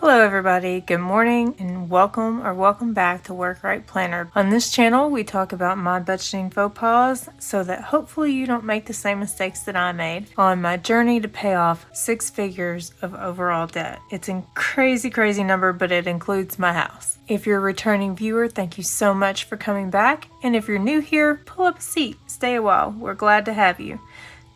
Hello everybody, good morning and welcome back to Work Right Planner. On this channel we talk about my budgeting faux pas so that hopefully you don't make the same mistakes that I made on my journey to pay off 6 figures of overall debt. It's a crazy number, but it includes my house. If you're a returning viewer, thank you so much for coming back, and if you're new here, pull up a seat, stay a while, we're glad to have you.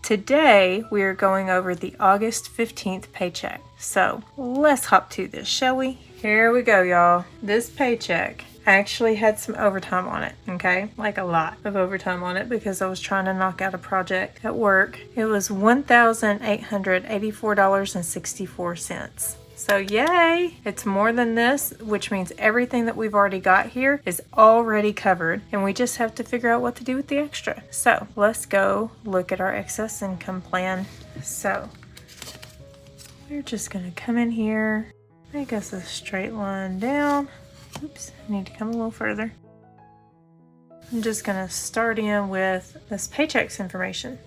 Today, we are going over the August 15th paycheck. So let's hop to this, shall we? Here we go, y'all. This paycheck actually had some overtime on it, okay? Like a lot of overtime on it because I was trying to knock out a project at work. It was $1,884.64. So yay, it's more than this, which means everything that we've already got here is already covered and we just have to figure out what to do with the extra. So let's go look at our excess income plan. So we're just gonna come in here, make us a straight line down. Oops, I need to come a little further. I'm just gonna start in with this paychecks information.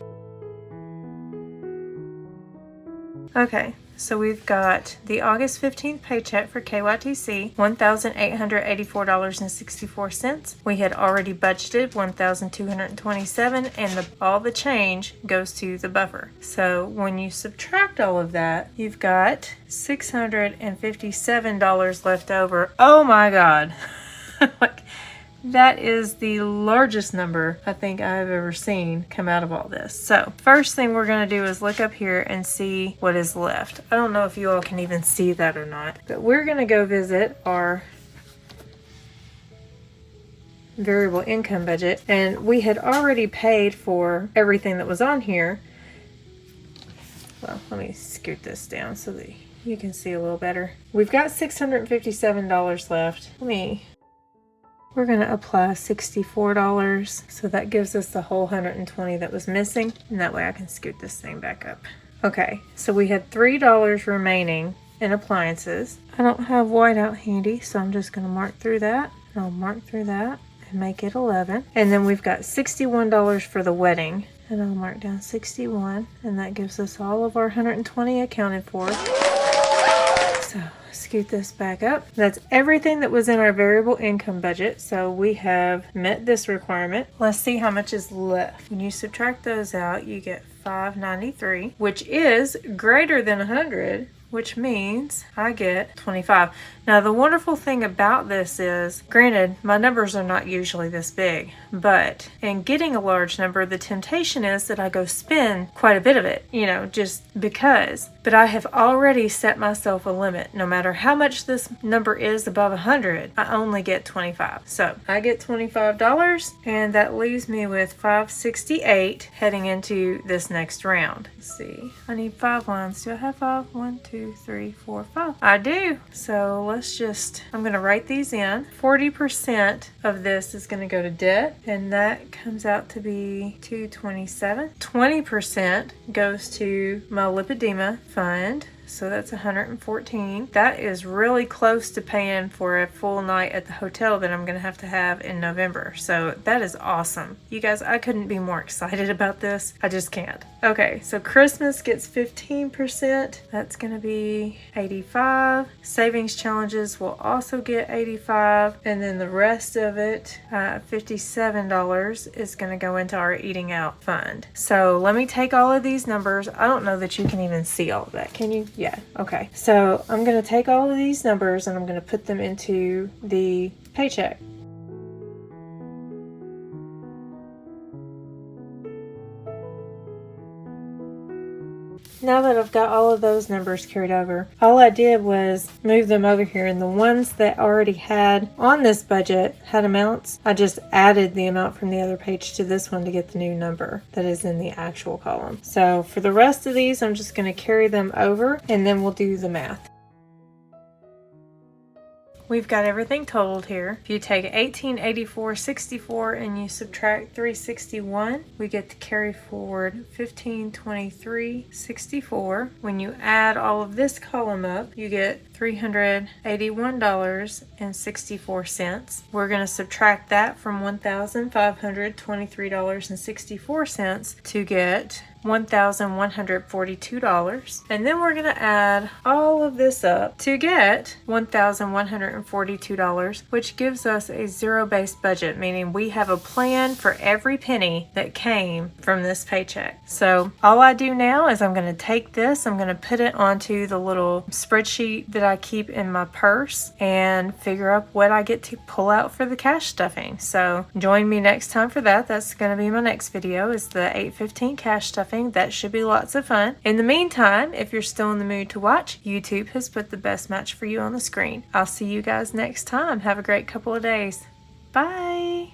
Okay, so we've got the August 15th paycheck for KYTC, $1,884.64. We had already budgeted $1,227, and all the change goes to the buffer. So when you subtract all of that, you've got $657 left over. Oh my God. Like, that is the largest number I think I've ever seen come out of all this. So first thing we're going to do is look up here and see what is left. I don't know if you all can even see that or not, but we're going to go visit our variable income budget, and we had already paid for everything that was on here. Well, let me scoot this down so that you can see a little better. We've got $657 left. We're going to apply $64, so that gives us the whole $120 that was missing, and that way I can scoot this thing back up. Okay, so we had $3 remaining in appliances. I don't have whiteout handy, so I'm just going to mark through that. I'll mark through that and make it 11. And then we've got $61 for the wedding, and I'll mark down 61, and that gives us all of our 120 accounted for. So scoot this back up. That's everything that was in our variable income budget. So we have met this requirement. Let's see how much is left. When you subtract those out, you get $593, which is greater than 100, which means I get 25. Now the wonderful thing about this is, granted, my numbers are not usually this big, but in getting a large number, the temptation is that I go spend quite a bit of it, just because. But I have already set myself a limit. No matter how much this number is above 100, I only get 25. So I get $25, and that leaves me with $568 heading into this next round. Let's see, I need 5 lines. Do I have 5? 1, 2, 3, 4, 5. I do. So I'm going to write these in. 40% of this is going to go to debt, and that comes out to be $227. 20% goes to my lipedema fund, so that's $114. That is really close to paying for a full night at the hotel that I'm going to have in November. So that is awesome. You guys, I couldn't be more excited about this. I just can't. Okay, so Christmas gets 15%. That's going to be $85. Savings challenges will also get $85. And then the rest of it, $57, is going to go into our eating out fund. So let me take all of these numbers. I don't know that you can even see all of that. Can you? Yeah, okay. So I'm going to take all of these numbers and I'm going to put them into the paycheck. Now that I've got all of those numbers carried over, all I did was move them over here, and the ones that already had on this budget had amounts. I just added the amount from the other page to this one to get the new number that is in the actual column. So for the rest of these, I'm just going to carry them over and then we'll do the math. We've got everything totaled here. If you take 1884.64 and you subtract 361, we get to carry forward 1523.64. When you add all of this column up, you get $381.64. We're going to subtract that from $1,523.64 to get $1,142. And then we're going to add all of this up to get $1,142, which gives us a zero-based budget, meaning we have a plan for every penny that came from this paycheck. So all I do now is I'm going to take this, I'm going to put it onto the little spreadsheet that I keep in my purse and figure out what I get to pull out for the cash stuffing. So join me next time for that. That's going to be my next video, is the 8/15 cash stuffing. That should be lots of fun. In the meantime, if you're still in the mood to watch, YouTube has put the best match for you on the screen. I'll see you guys next time. Have a great couple of days. Bye.